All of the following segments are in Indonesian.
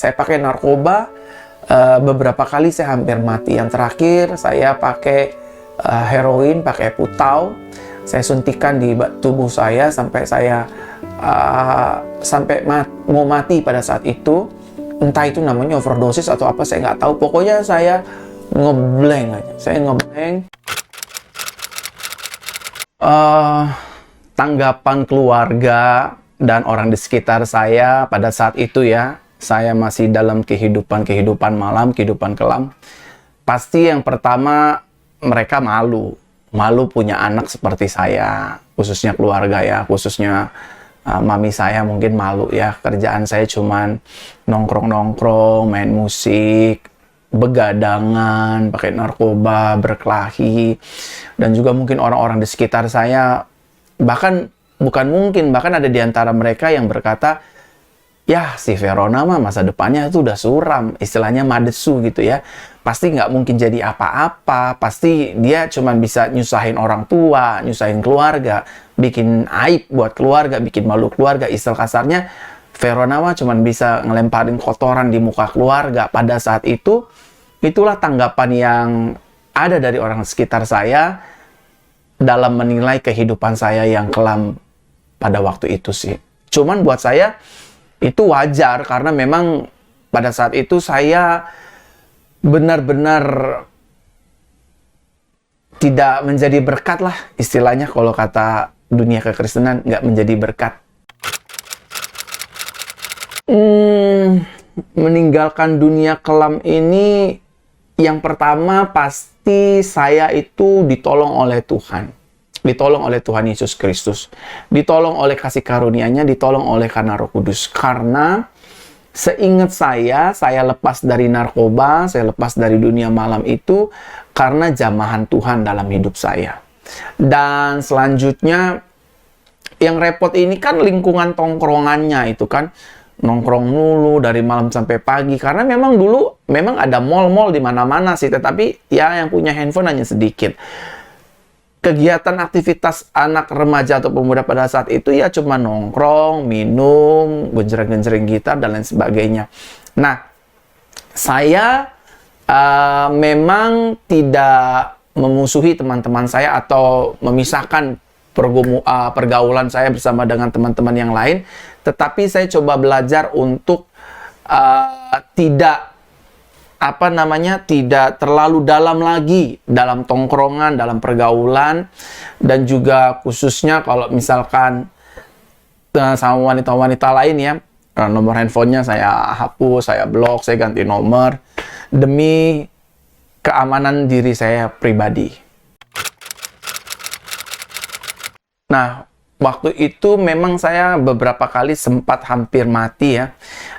Saya pakai narkoba, beberapa kali saya hampir mati. Yang terakhir saya pakai heroin, pakai putau. Saya suntikan di tubuh saya sampai saya mau mati pada saat itu. Entah itu namanya overdosis atau apa, saya nggak tahu. Pokoknya saya ngeblank aja. Saya ngeblank. Tanggapan keluarga dan orang di sekitar saya pada saat itu ya, saya masih dalam kehidupan malam, kehidupan kelam. Pasti yang pertama mereka malu punya anak seperti saya, khususnya keluarga ya, khususnya mami saya mungkin malu ya. Kerjaan saya cuman nongkrong-nongkrong, main musik, begadangan, pakai narkoba, berkelahi, dan juga mungkin orang-orang di sekitar saya, bahkan ada di antara mereka yang berkata, ya si Verona mah masa depannya itu udah suram, istilahnya madesu gitu ya. Pasti nggak mungkin jadi apa-apa, pasti dia cuma bisa nyusahin orang tua, nyusahin keluarga, bikin aib buat keluarga, bikin malu keluarga. Istilah kasarnya, Verona mah cuma bisa ngelemparin kotoran di muka keluarga. Pada saat itu, itulah tanggapan yang ada dari orang sekitar saya dalam menilai kehidupan saya yang kelam pada waktu itu sih. Cuman buat saya itu wajar karena memang pada saat itu saya benar-benar tidak menjadi berkat lah, istilahnya kalau kata dunia kekristenan, nggak menjadi berkat. Meninggalkan dunia kelam ini, yang pertama pasti saya itu ditolong oleh Tuhan. Ditolong oleh Tuhan Yesus Kristus. Ditolong oleh kasih karunia-Nya, ditolong oleh karena Roh Kudus. Karena seingat saya lepas dari narkoba, saya lepas dari dunia malam itu karena jamahan Tuhan dalam hidup saya. Dan selanjutnya, yang repot ini kan lingkungan tongkrongannya itu kan. Nongkrong mulu dari malam sampai pagi. Karena memang dulu ada mall-mall di mana-mana sih, tetapi ya yang punya handphone hanya sedikit. Kegiatan aktivitas anak remaja atau pemuda pada saat itu ya cuma nongkrong, minum, genjreng-genjreng gitar, dan lain sebagainya. Nah, saya memang tidak memusuhi teman-teman saya atau memisahkan pergaulan saya bersama dengan teman-teman yang lain, tetapi saya coba belajar untuk tidak terlalu dalam lagi dalam tongkrongan, dalam pergaulan, dan juga khususnya kalau misalkan sama wanita-wanita lain ya, nomor handphonenya saya hapus, saya blok, saya ganti nomor demi keamanan diri saya pribadi. Nah, waktu itu memang saya beberapa kali sempat hampir mati ya.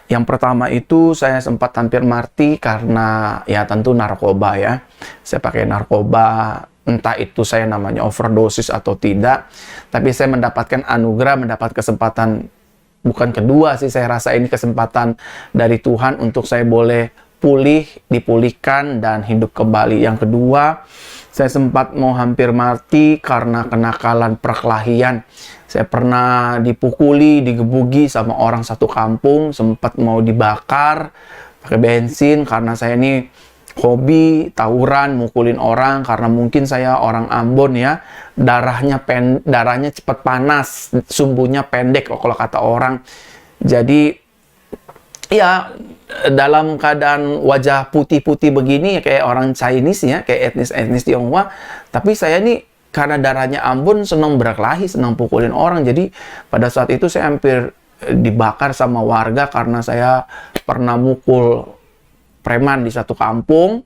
Yang pertama itu saya sempat hampir mati karena ya tentu narkoba ya. Saya pakai narkoba, entah itu saya namanya overdosis atau tidak. Tapi saya mendapatkan anugerah, mendapat kesempatan, bukan kedua sih, saya rasa ini kesempatan dari Tuhan untuk saya boleh dipulihkan dan hidup kembali. Yang kedua, saya sempat mau hampir mati karena kenakalan perkelahian. Saya pernah dipukuli, digebuki sama orang satu kampung, sempat mau dibakar pakai bensin karena saya ini hobi tawuran, mukulin orang karena mungkin saya orang Ambon ya, darahnya cepat panas, sumbunya pendek kalau kata orang. Jadi ya dalam keadaan wajah putih-putih begini kayak orang Chinese ya, kayak etnis Tionghoa, tapi saya ini karena darahnya Ambon senang berkelahi, senang pukulin orang. Jadi pada saat itu saya hampir dibakar sama warga karena saya pernah mukul preman di satu kampung.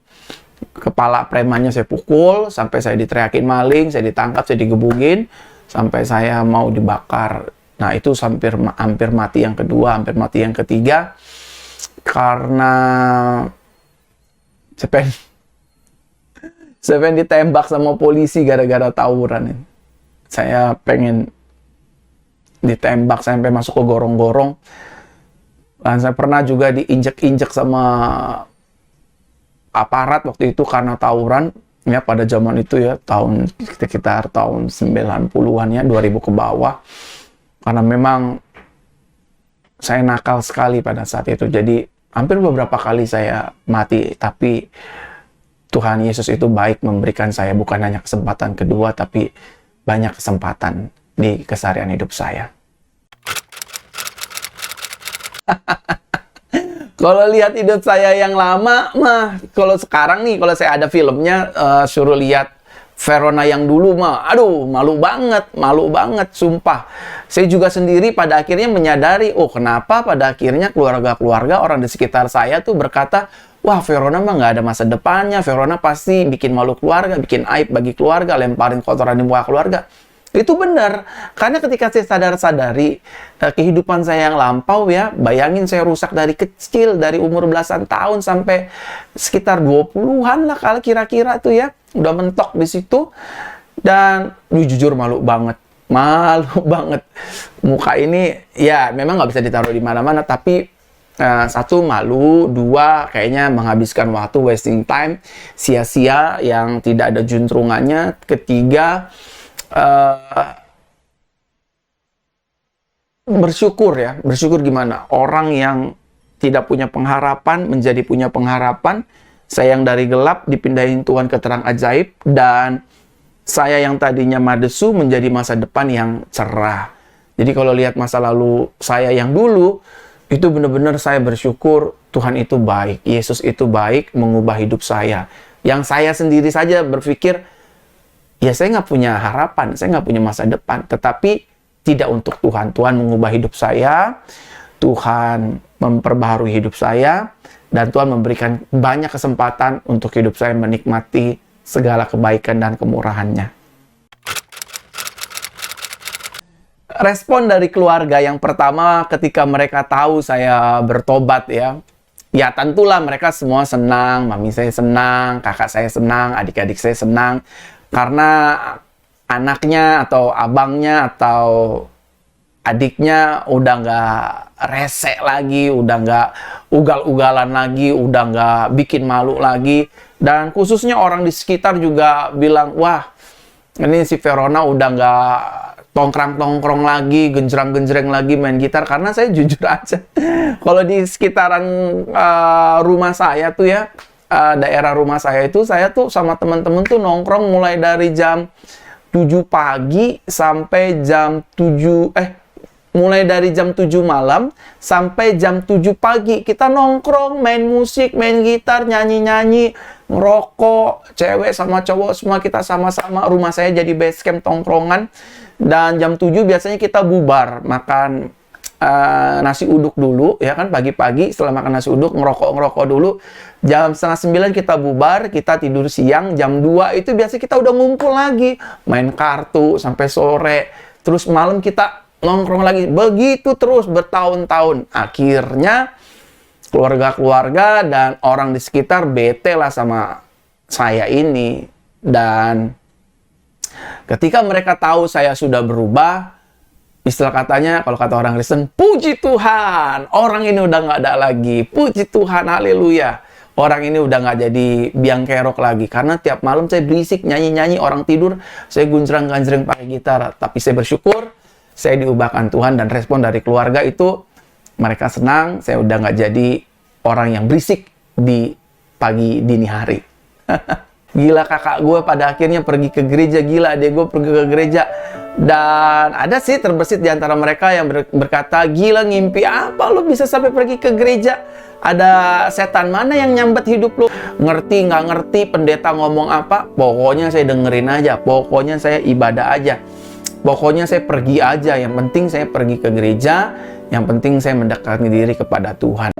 Kepala premannya saya pukul sampai saya diteriakin maling, saya ditangkap, saya digebugin sampai saya mau dibakar. Nah, itu hampir mati yang kedua, hampir mati yang ketiga karena saya pengen ditembak sama polisi gara-gara tawuran. Saya pengen ditembak sampai masuk ke gorong-gorong. Dan saya pernah juga diinjek-injek sama aparat waktu itu karena tawuran. Ya pada zaman itu ya, sekitar tahun 90-an ya, 2000 ke bawah. Karena memang saya nakal sekali pada saat itu. Jadi hampir beberapa kali saya mati, tapi Tuhan Yesus itu baik memberikan saya bukan hanya kesempatan kedua, tapi banyak kesempatan di keseharian hidup saya. Kalau lihat hidup saya yang lama mah, kalau sekarang nih, kalau saya ada filmnya, suruh lihat Verona yang dulu mah, aduh, malu banget, sumpah. Saya juga sendiri pada akhirnya menyadari, oh kenapa pada akhirnya keluarga-keluarga orang di sekitar saya tuh berkata, wah Verona mah nggak ada masa depannya, Verona pasti bikin malu keluarga, bikin aib bagi keluarga, lemparin kotoran di muka keluarga. Itu benar, karena ketika saya sadar-sadari kehidupan saya yang lampau ya, bayangin saya rusak dari kecil, dari umur belasan tahun sampai sekitar 20-an lah kalau kira-kira tuh ya, udah mentok di situ. Dan jujur malu banget, muka ini ya memang nggak bisa ditaruh di mana-mana, tapi satu malu, dua kayaknya menghabiskan waktu, wasting time, sia-sia yang tidak ada juntrungannya, ketiga bersyukur gimana? Orang yang tidak punya pengharapan menjadi punya pengharapan, saya yang dari gelap dipindahin Tuhan ke terang ajaib, dan saya yang tadinya madesu menjadi masa depan yang cerah. Jadi kalau lihat masa lalu saya yang dulu, itu benar-benar saya bersyukur Tuhan itu baik, Yesus itu baik, mengubah hidup saya. Yang saya sendiri saja berpikir, ya saya nggak punya harapan, saya nggak punya masa depan. Tetapi tidak untuk Tuhan. Tuhan mengubah hidup saya, Tuhan memperbaharui hidup saya, dan Tuhan memberikan banyak kesempatan untuk hidup saya menikmati segala kebaikan dan kemurahan-Nya. Respon dari keluarga yang pertama ketika mereka tahu saya bertobat ya, ya tentulah mereka semua senang, mami saya senang, kakak saya senang, adik-adik saya senang. Karena anaknya atau abangnya atau adiknya udah nggak rese lagi, udah nggak ugal-ugalan lagi, udah nggak bikin malu lagi. Dan khususnya orang di sekitar juga bilang, wah ini si Verona udah nggak tongkrong-tongkrong lagi, genjreng-genjreng lagi main gitar. Karena saya jujur aja, kalau di sekitaran rumah saya tuh ya, daerah rumah saya tuh sama teman-teman tuh nongkrong mulai dari jam 7 pagi sampai jam 7 mulai dari jam 7 malam sampai jam 7 pagi kita nongkrong, main musik, main gitar, nyanyi-nyanyi, ngerokok, cewek sama cowok semua kita sama-sama. Rumah saya jadi base camp tongkrongan, dan jam 7 biasanya kita bubar, makan nasi uduk dulu ya kan, pagi-pagi setelah makan nasi uduk ngerokok dulu. Jam 8:30 kita bubar, kita tidur siang. Jam 2 itu biasanya kita udah ngumpul lagi, main kartu sampai sore. Terus malam kita nongkrong lagi. Begitu terus bertahun-tahun. Akhirnya keluarga-keluarga dan orang di sekitar bete lah sama saya ini. Dan ketika mereka tahu saya sudah berubah, istilah katanya, kalau kata orang Kristen, puji Tuhan, orang ini udah nggak ada lagi. Puji Tuhan, haleluya. Orang ini udah nggak jadi biang kerok lagi. Karena tiap malam saya berisik, nyanyi-nyanyi, orang tidur, saya gunjreng-ganjreng pakai gitar. Tapi saya bersyukur, saya diubahkan Tuhan, dan respon dari keluarga itu, mereka senang, saya udah nggak jadi orang yang berisik di pagi dini hari. Gila, kakak gue pada akhirnya pergi ke gereja, gila adik gue pergi ke gereja. Dan ada sih terbersit di antara mereka yang berkata, gila ngimpi apa lo bisa sampai pergi ke gereja? Ada setan mana yang nyambet hidup lo? Ngerti nggak ngerti pendeta ngomong apa? Pokoknya saya dengerin aja, pokoknya saya ibadah aja, pokoknya saya pergi aja. Yang penting saya pergi ke gereja, yang penting saya mendekatkan diri kepada Tuhan.